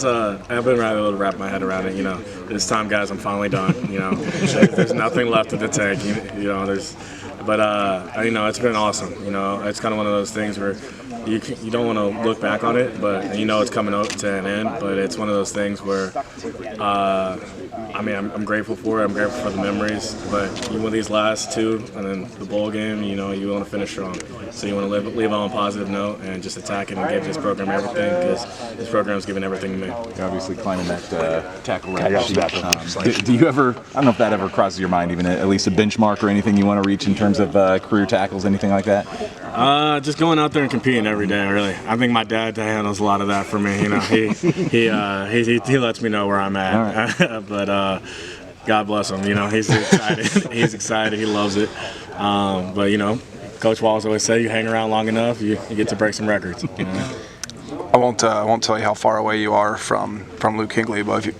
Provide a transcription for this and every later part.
I've been able to wrap my head around it. This time, guys, I'm finally done. There's nothing left in the tank. It's been awesome. It's kind of one of those things where you don't want to look back on it, but it's coming out to an end. But it's one of those things where, I'm grateful for it. I'm grateful for the memories. But you win these last two, and then the bowl game. You want to finish strong. So you want to leave on a positive note and just attack it and give this program everything, because this program's given everything to me. You're obviously climbing that tackle record. Do you ever? I don't know if that ever crosses your mind, even at least a benchmark or anything you want to reach in terms of career tackles, anything like that? Just going out there and competing every day, really. I think my dad handles a lot of that for me. He lets me know where I'm at. Right. But God bless him. He's excited. He's excited. He loves it. Coach Wallace always said, you hang around long enough, you get to break some records. I won't tell you how far away you are from Luke Kuechly, but if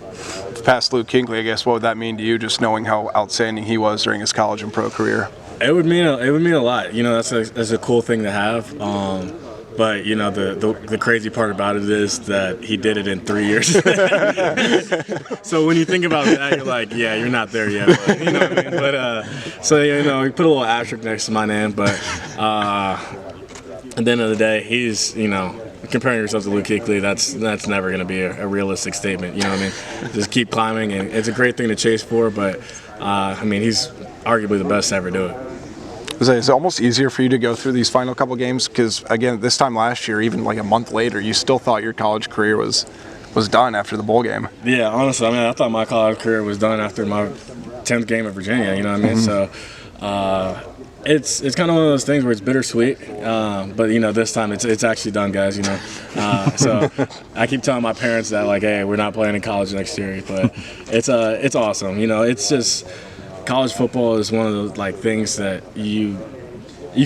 you pass Luke Kuechly, I guess what would that mean to you, just knowing how outstanding he was during his college and pro career? It would mean a lot. That's a cool thing to have. But the crazy part about it is that he did it in 3 years. So when you think about that, you're like, yeah, you're not there yet. But, you know what I mean? But we put a little asterisk next to my name. But at the end of the day, he's comparing yourself to Luke Kuechly, that's never going to be a realistic statement. You know what I mean? Just keep climbing, and it's a great thing to chase for. But he's arguably the best to ever do it. Is it almost easier for you to go through these final couple games? Because, again, this time last year, even like a month later, you still thought your college career was done after the bowl game. Yeah, honestly, I thought my college career was done after my 10th game at Virginia, you know what I mean? Mm-hmm. So it's kind of one of those things where it's bittersweet, but, this time it's actually done, guys, So I keep telling my parents that, like, hey, we're not playing in college next year, but it's awesome. It's just – college football is one of the things that you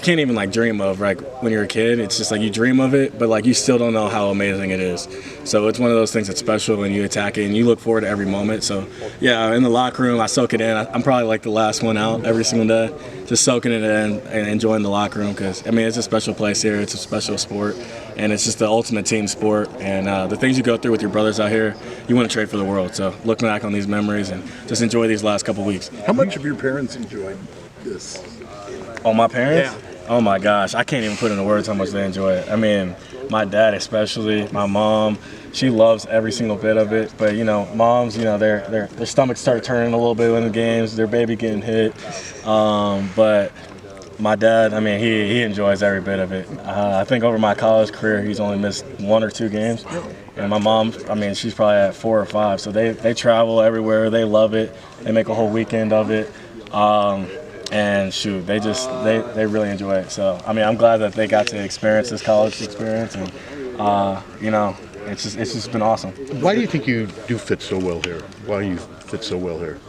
can't even dream of. When you're a kid, it's just you dream of it, but you still don't know how amazing it is. So it's one of those things that's special when you attack it and you look forward to every moment. So yeah, in the locker room, I soak it in. I'm probably the last one out every single day, just soaking it in and enjoying the locker room, because it's a special place here. It's a special sport, and it's just the ultimate team sport. And the things you go through with your brothers out here, you want to trade for the world. So look back on these memories and just enjoy these last couple weeks. How much of your parents enjoyed this? Oh, my parents? Yeah. Oh my gosh, I can't even put into words how much they enjoy it. My dad especially, my mom, she loves every single bit of it. But moms, their stomachs start turning a little bit in the games, their baby getting hit. But my dad, he enjoys every bit of it. I think over my college career, he's only missed 1 or 2 games. And my mom, she's probably at 4 or 5. So they travel everywhere. They love it. They make a whole weekend of it. And shoot, they really enjoy it. So I'm glad that they got to experience this college experience, and it's just been awesome. Why do you think you do fit so well here? Why do you fit so well here?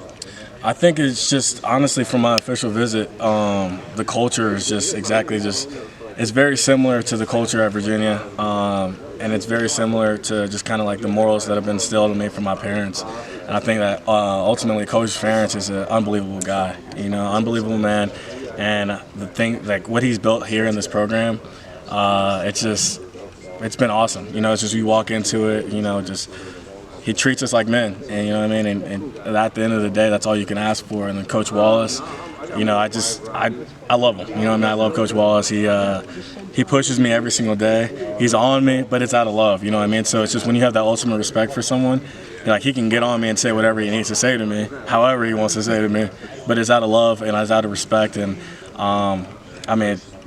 I think it's just, honestly, from my official visit, the culture is it's very similar to the culture at Virginia, and it's very similar to just kind of the morals that have been instilled in me from my parents. And I think that ultimately Coach Ferentz is an unbelievable guy, unbelievable man. And the thing, what he's built here in this program, it's been awesome. It's just you walk into it, he treats us like men, and and at the end of the day, that's all you can ask for. And then Coach Wallace, I love him. I love Coach Wallace. He pushes me every single day. He's on me, but it's out of love. So it's just when you have that ultimate respect for someone, he can get on me and say whatever he needs to say to me, however he wants to say to me, but it's out of love and it's out of respect. And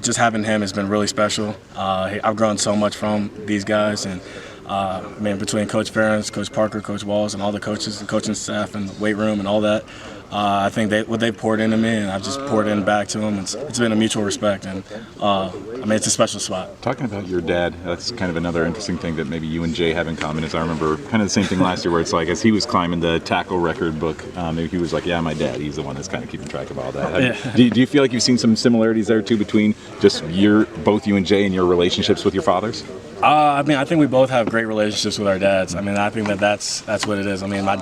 just having him has been really special. I've grown so much from these guys, and between Coach Ferentz, Coach Parker, Coach Wallace, and all the coaches, the coaching staff, and the weight room, and all that. I think what they poured into me, and I've just poured in back to them. It's been a mutual respect, and it's a special spot. Talking about your dad, that's kind of another interesting thing that maybe you and Jay have in common. Is I remember kind of the same thing last year, where it's as he was climbing the tackle record book, maybe he was yeah, my dad, he's the one that's kind of keeping track of all that. Do you feel like you've seen some similarities there too between just both you and Jay and your relationships with your fathers? I mean, I think we both have great relationships with our dads. I mean, I think that's what it is. I mean, my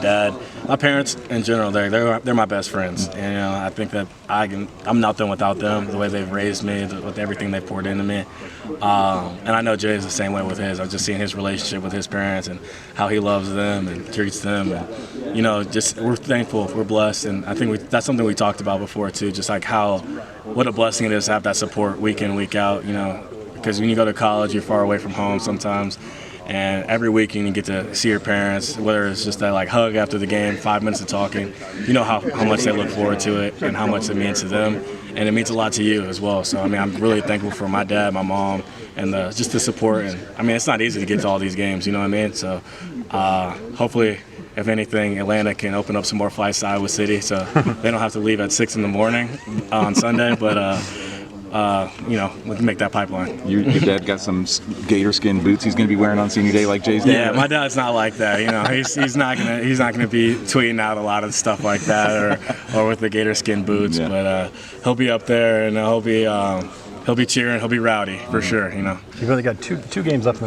parents in general, they're my best friends, and you know, I think that I'm nothing without them. The way they've raised me, with everything they've poured into me, and I know Jay is the same way with his. I've just seen his relationship with his parents and how he loves them and treats them, and you know, just we're thankful, we're blessed, and I think that's something we talked about before too. Just like what a blessing it is to have that support week in, week out. You know. Because when you go to college, you're far away from home sometimes, and every weekend you get to see your parents, whether it's just that like hug after the game, 5 minutes of talking. You know how much they look forward to it and how much it means to them, and it means a lot to you as well. So I mean, I'm really thankful for my dad, my mom, and just the support. And I mean, it's not easy to get to all these games, you know what I mean? So hopefully, if anything, Atlanta can open up some more flights to Iowa City, so they don't have to leave at 6 in the morning on Sunday, but. You know, we can make that pipeline. Your dad got some gator skin boots he's going to be wearing on senior day like Jay's dad? Yeah, my dad's not like that. You know, he's not gonna be tweeting out a lot of stuff like that or with the gator skin boots. Yeah. But he'll be up there and he'll be cheering. He'll be rowdy for sure. You know. You've only got two games left in the